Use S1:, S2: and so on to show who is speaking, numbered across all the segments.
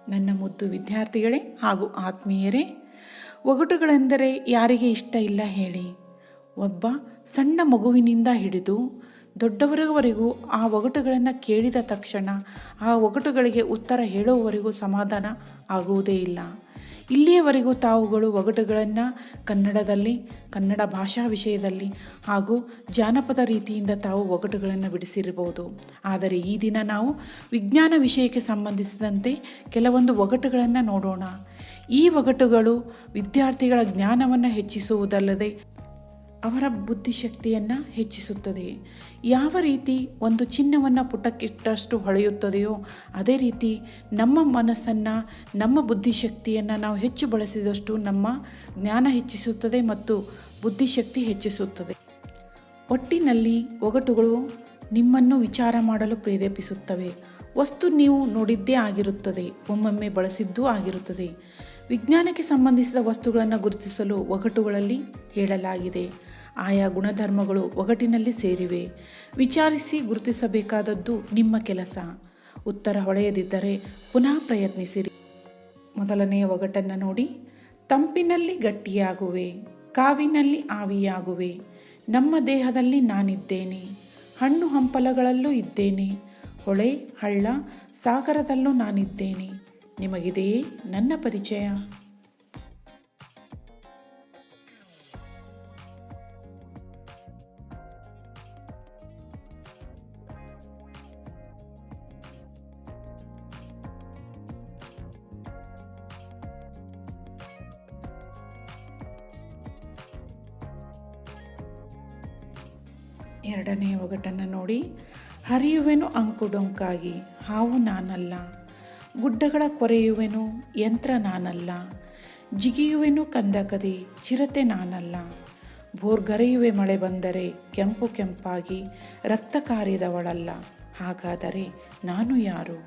S1: ನನ್ನ ಮುದ್ದು ವಿದ್ಯಾರ್ಥಿಗಳೇ ಹಾಗೂ ಆತ್ಮೀಯರೇ, ಒಗಟುಗಳೆಂದರೆ ಯಾರಿಗೆ ಇಷ್ಟ ಇಲ್ಲ ಹೇಳಿ? ಒಬ್ಬ ಸಣ್ಣ ಮಗುವಿನಿಂದ ಹಿಡಿದು ದೊಡ್ಡವರವರೆಗೂ ಆ ಒಗಟುಗಳನ್ನು ಕೇಳಿದ ತಕ್ಷಣ ಆ ಒಗಟುಗಳಿಗೆ ಉತ್ತರ ಹೇಳುವವರೆಗೂ ಸಮಾಧಾನ ಆಗುವುದೇ ಇಲ್ಲ. ಇಲ್ಲಿಯವರೆಗೂ ತಾವುಗಳು ಒಗಟುಗಳನ್ನು ಕನ್ನಡದಲ್ಲಿ, ಕನ್ನಡ ಭಾಷಾ ವಿಷಯದಲ್ಲಿ ಹಾಗೂ ಜಾನಪದ ರೀತಿಯಿಂದ ತಾವು ಒಗಟುಗಳನ್ನು ಬಿಡಿಸಿರಬಹುದು. ಆದರೆ ಈ ದಿನ ನಾವು ವಿಜ್ಞಾನ ವಿಷಯಕ್ಕೆ ಸಂಬಂಧಿಸಿದಂತೆ ಕೆಲವೊಂದು ಒಗಟುಗಳನ್ನು ನೋಡೋಣ. ಈ ಒಗಟುಗಳು ವಿದ್ಯಾರ್ಥಿಗಳ ಜ್ಞಾನವನ್ನು ಹೆಚ್ಚಿಸುವುದಲ್ಲದೆ ಅವರ ಬುದ್ಧಿಶಕ್ತಿಯನ್ನು ಹೆಚ್ಚಿಸುತ್ತದೆ. ಯಾವ ರೀತಿ ಒಂದು ಚಿನ್ನವನ್ನು ಪುಟಕ್ಕಿಟ್ಟಷ್ಟು ಹೊಳೆಯುತ್ತದೆಯೋ ಅದೇ ರೀತಿ ನಮ್ಮ ಮನಸ್ಸನ್ನು, ನಮ್ಮ ಬುದ್ಧಿಶಕ್ತಿಯನ್ನು ನಾವು ಹೆಚ್ಚು ಬಳಸಿದಷ್ಟು ನಮ್ಮ ಜ್ಞಾನ ಹೆಚ್ಚಿಸುತ್ತದೆ ಮತ್ತು ಬುದ್ಧಿಶಕ್ತಿ ಹೆಚ್ಚಿಸುತ್ತದೆ. ಒಟ್ಟಿನಲ್ಲಿ ಒಗಟುಗಳು ನಿಮ್ಮನ್ನು ವಿಚಾರ ಮಾಡಲು ಪ್ರೇರೇಪಿಸುತ್ತವೆ. ವಸ್ತು ನೀವು ನೋಡಿದ್ದೇ ಆಗಿರುತ್ತದೆ, ಒಮ್ಮೊಮ್ಮೆ ಬಳಸಿದ್ದೂ ಆಗಿರುತ್ತದೆ. ವಿಜ್ಞಾನಕ್ಕೆ ಸಂಬಂಧಿಸಿದ ವಸ್ತುಗಳನ್ನು ಗುರುತಿಸಲು ಒಗಟುಗಳಲ್ಲಿ ಹೇಳಲಾಗಿದೆ. ಆಯಾ ಗುಣಧರ್ಮಗಳು ಒಗಟಿನಲ್ಲಿ ಸೇರಿವೆ. ವಿಚಾರಿಸಿ ಗುರುತಿಸಬೇಕಾದದ್ದು ನಿಮ್ಮ ಕೆಲಸ. ಉತ್ತರ ಹೊಳೆಯದಿದ್ದರೆ ಪುನಃ ಪ್ರಯತ್ನಿಸಿರಿ. ಮೊದಲನೆಯ ಒಗಟನ್ನು ನೋಡಿ. ತಂಪಿನಲ್ಲಿ ಗಟ್ಟಿಯಾಗುವೆ, ಕಾವಿನಲ್ಲಿ ಆವಿಯಾಗುವೆ, ನಮ್ಮ ದೇಹದಲ್ಲಿ ನಾನಿದ್ದೇನೆ, ಹಣ್ಣು ಹಂಪಲಗಳಲ್ಲೂ ಇದ್ದೇನೆ, ಹೊಳೆ ಹಳ್ಳ ಸಾಗರದಲ್ಲೂ ನಾನಿದ್ದೇನೆ, ನಿಮಗಿದೆಯೇ ನನ್ನ ಪರಿಚಯ? ಎರಡನೇ ಒಗಟನ್ನು ನೋಡಿ. ಹರಿಯುವೆನು ಅಂಕುಡೊಂಕಾಗಿ, ಹಾವು ನಾನಲ್ಲ, ಗುಡ್ಡಗಳ ಕೊರೆಯುವೆನು, ಯಂತ್ರ ನಾನಲ್ಲ, ಜಿಗಿಯುವೆನು ಕಂದಕದಿ, ಚಿರತೆ ನಾನಲ್ಲ, ಭೋರ್ಗರೆಯುವೆ ಮಳೆ ಬಂದರೆ ಕೆಂಪು ಕೆಂಪಾಗಿ, ರಕ್ತ ಕಾರಿದವಳಲ್ಲ, ಹಾಗಾದರೆ ನಾನು ಯಾರು?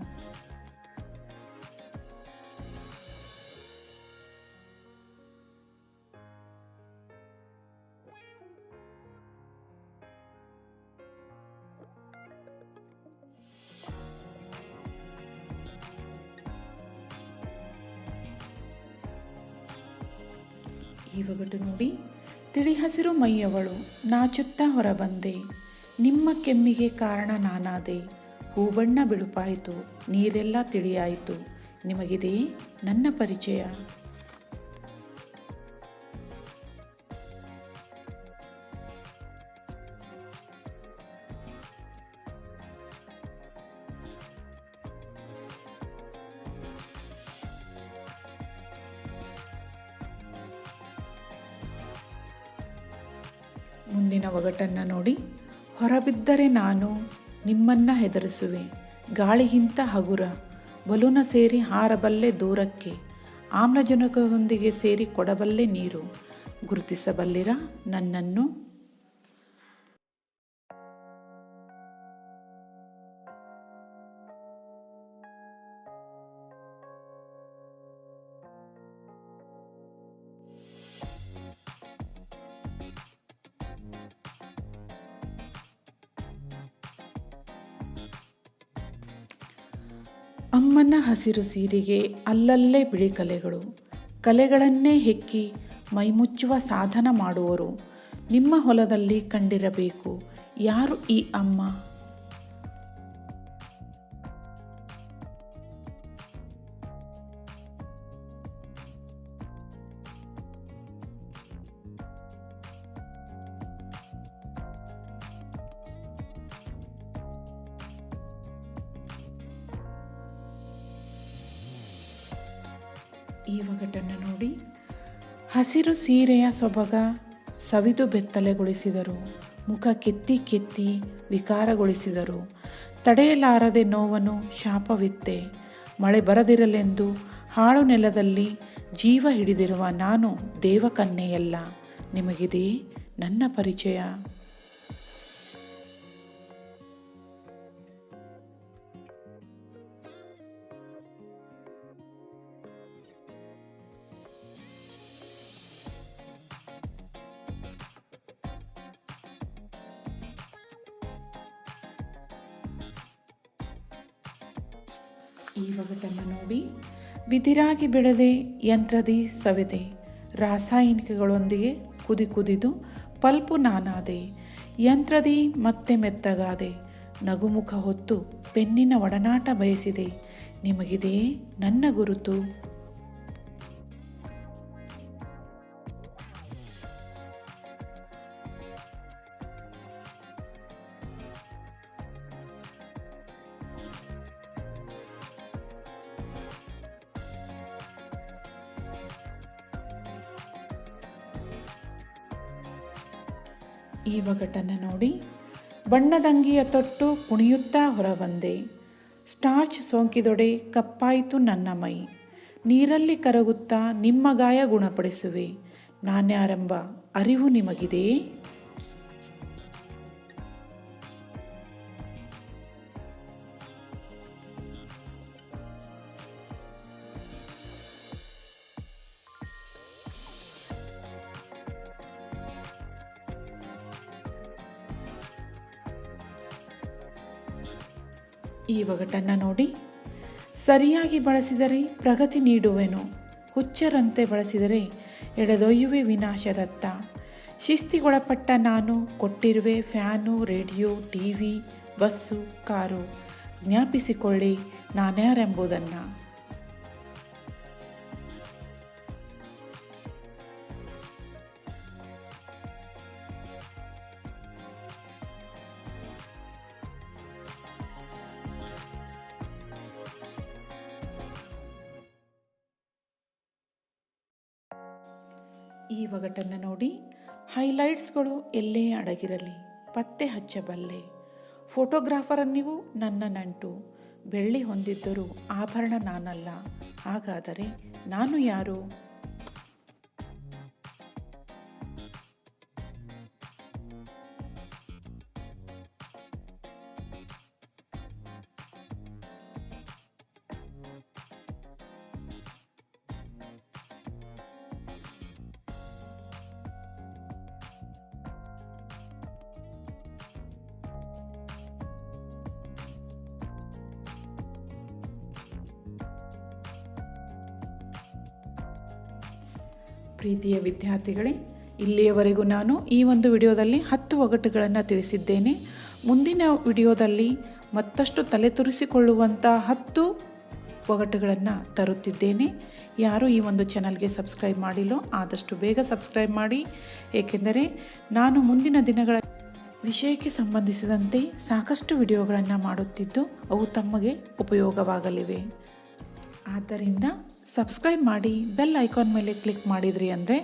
S1: ಈ ಒಗಟು ನೋಡಿ. ತಿಳಿ ಹಸಿರು ಮೈಯವಳು, ನಾಚುತ್ತಾ ಹೊರಬಂದೆ, ನಿಮ್ಮ ಕೆಮ್ಮಿಗೆ ಕಾರಣ ನಾನಾದೆ, ಹೂಬಣ್ಣ ಬಿಳುಪಾಯಿತು, ನೀರೆಲ್ಲ ತಿಳಿಯಾಯಿತು, ನಿಮಗಿದೆಯೇ ನನ್ನ ಪರಿಚಯ? ಮುಂದಿನ ಒಗಟನ್ನು ನೋಡಿ. ಹೊರಬಿದ್ದರೆ ನಾನು ನಿಮ್ಮನ್ನು ಹೆದರಿಸುವೆ, ಗಾಳಿಗಿಂತ ಹಗುರ, ಬಲೂನ ಸೇರಿ ಹಾರಬಲ್ಲೆ ದೂರಕ್ಕೆ, ಆಮ್ಲಜನಕದೊಂದಿಗೆ ಸೇರಿ ಕೊಡಬಲ್ಲೆ ನೀರು, ಗುರುತಿಸಬಲ್ಲಿರ ನನ್ನನ್ನು? ಅಮ್ಮನ ಹಸಿರು ಸೀರೆಗೆ ಅಲ್ಲಲ್ಲೇ ಬಿಳಿ ಕಲೆಗಳು, ಕಲೆಗಳನ್ನೇ ಹೆಕ್ಕಿ ಮೈಮುಚ್ಚುವ ಸಾಧನ ಮಾಡುವರು, ನಿಮ್ಮ ಹೊಲದಲ್ಲಿ ಕಂಡಿರಬೇಕು, ಯಾರು ಈ ಅಮ್ಮ? ಈ ಒಗಟನ್ನು ನೋಡಿ. ಹಸಿರು ಸೀರೆಯ ಸೊಬಗ ಸವಿದು ಬೆತ್ತಲೆಗೊಳಿಸಿದರು, ಮುಖ ಕೆತ್ತಿ ಕೆತ್ತಿ ವಿಕಾರಗೊಳಿಸಿದರು, ತಡೆಯಲಾರದೆ ನೋವನ್ನು ಶಾಪವಿತ್ತೆ, ಮಳೆ ಬರದಿರಲೆಂದು ಹಾಳು ನೆಲದಲ್ಲಿ ಜೀವ ಹಿಡಿದಿರುವ ನಾನು ದೇವಕನ್ಯೆಯಲ್ಲ, ನಿಮಗಿದೆಯೇ ನನ್ನ ಪರಿಚಯ? ಈ ಒಗಟನ್ನು ನೋಡಿ. ಬಿದಿರಾಗಿ ಬೆಳೆದೆ ಯಂತ್ರದಿ ಸವೆದೆ, ರಾಸಾಯನಿಕಗಳೊಂದಿಗೆ ಕುದಿದು ಪಲ್ಪು ನಾನಾದೆ, ಯಂತ್ರದಿ ಮತ್ತೆ ಮೆತ್ತಗಾದೆ, ನಗುಮುಖ ಹೊತ್ತು ಪೆನ್ನಿನ ಒಡನಾಟ ಬಯಸಿದೆ, ನಿಮಗಿದೆಯೇ ನನ್ನ ಗುರುತು. ಈ ಒಗಟನ್ನು ನೋಡಿ. ಬಣ್ಣದಂಗಿಯ ತೊಟ್ಟು ಕುಣಿಯುತ್ತಾ ಹೊರಬಂದೆ, ಸ್ಟಾರ್ಚ್ ಸೋಂಕಿದೊಡೆ ಕಪ್ಪಾಯಿತು ನನ್ನ ಮೈ, ನೀರಲ್ಲಿ ಕರಗುತ್ತಾ ನಿಮ್ಮ ಗಾಯ ಗುಣಪಡಿಸುವೆ, ನಾನ್ಯಾರೆಂಬ ಅರಿವು ನಿಮಗಿದೆಯೇ. ಈ ಒಗಟನ್ನು ನೋಡಿ. ಸರಿಯಾಗಿ ಬಳಸಿದರೆ ಪ್ರಗತಿ ನೀಡುವೆನು, ಹುಚ್ಚರಂತೆ ಬಳಸಿದರೆ ಎಳೆದೊಯ್ಯುವೆ ವಿನಾಶದತ್ತ, ಶಿಸ್ತಿಗೊಳಪಟ್ಟ ನಾನು ಕೊಟ್ಟಿರುವೆ fan, radio, TV, bus, car, ಜ್ಞಾಪಿಸಿಕೊಳ್ಳಿ ನಾನ್ಯಾರೆಂಬುದನ್ನು. ಈ ಒಗಟನ್ನು ನೋಡಿ. ಹೈಲೈಟ್ಸ್ಗಳು ಎಲ್ಲೇ ಅಡಗಿರಲಿ ಪತ್ತೆ ಹಚ್ಚಬಲ್ಲೆ, ಫೋಟೋಗ್ರಾಫರನ್ನಿಗೂ ನನ್ನ ನಂಟು, ಬೆಳ್ಳಿ ಹೊಂದಿದ್ದರೂ ಆಭರಣ ನಾನಲ್ಲ, ಹಾಗಾದರೆ ನಾನು ಯಾರು. ಪ್ರೀತಿಯ ವಿದ್ಯಾರ್ಥಿಗಳೇ, ಇಲ್ಲಿಯವರೆಗೂ ನಾನು ಈ ಒಂದು ವಿಡಿಯೋದಲ್ಲಿ 10 ಒಗಟುಗಳನ್ನು ತಿಳಿಸಿದ್ದೇನೆ. ಮುಂದಿನ ವಿಡಿಯೋದಲ್ಲಿ ಮತ್ತಷ್ಟು ತಲೆ ತುರಿಸಿಕೊಳ್ಳುವಂಥ 10 ಒಗಟುಗಳನ್ನು ತರುತ್ತಿದ್ದೇನೆ. ಯಾರು ಈ ಒಂದು ಚಾನಲ್ಗೆ ಸಬ್ಸ್ಕ್ರೈಬ್ ಮಾಡಿಲ್ಲೋ ಆದಷ್ಟು ಬೇಗ ಸಬ್ಸ್ಕ್ರೈಬ್ ಮಾಡಿ, ಏಕೆಂದರೆ ನಾನು ಮುಂದಿನ ದಿನಗಳ ವಿಷಯಕ್ಕೆ ಸಂಬಂಧಿಸಿದಂತೆ ಸಾಕಷ್ಟು ವಿಡಿಯೋಗಳನ್ನು ಮಾಡುತ್ತಿದ್ದು ಅವು ತಮಗೆ ಉಪಯೋಗವಾಗಲಿವೆ. ಆದ್ದರಿಂದ ಸಬ್ಸ್ಕ್ರೈಬ್ ಮಾಡಿ ಬೆಲ್ ಐಕಾನ್ ಮೇಲೆ ಕ್ಲಿಕ್ ಮಾಡಿದ್ರಿ ಅಂದರೆ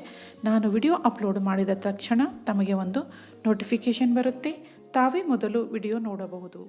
S1: ನಾನು ವಿಡಿಯೋ ಅಪ್ಲೋಡ್ ಮಾಡಿದ ತಕ್ಷಣ ತಮಗೆ ಒಂದು ನೋಟಿಫಿಕೇಷನ್ ಬರುತ್ತೆ, ತಾವೇ ಮೊದಲು ವಿಡಿಯೋ ನೋಡಬಹುದು.